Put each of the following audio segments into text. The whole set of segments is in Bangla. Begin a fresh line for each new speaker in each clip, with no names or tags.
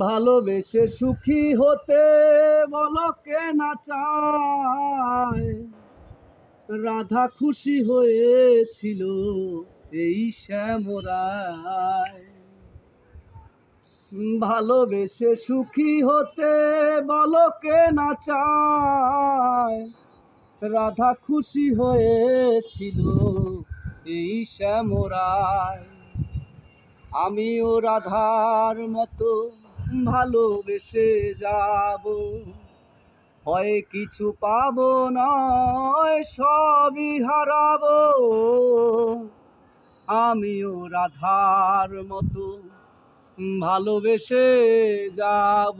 ভালোবেসে সুখী হতে বলো কে না চায়। রাধা খুশি হয়েছিল এই শ্যামরায়। ভালোবেসে সুখী হতে বলো কে না চায়। রাধা খুশি হয়েছিল এই শ্যামরায়। আমিও রাধার মতো ভালোবেসে যাব, হয় কিছু পাবো নয় সবই হারাবো। আমিও রাধার মতো ভালোবেসে যাব,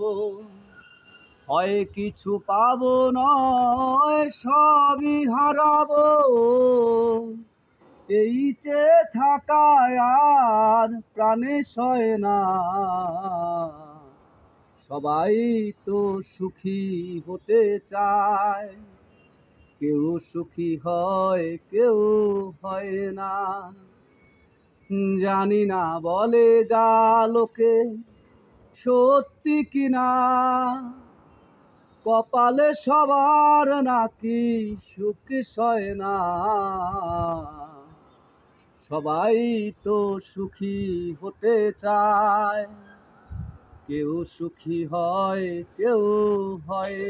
হয় কিছু পাবো নয় সবই হারাবো। এই চেয়ে থাকায় আর প্রাণে সয় না, সবাই তো সুখী হতে চায়। কেউ সুখী হয় কেউ হয় না, জানি না বলে যা লোকে সত্যি কিনা। কপালে সবার নাকি সুখ সয় না, সবাই তো সুখী হতে চায়। কেউ সুখী হয় কেউ হয়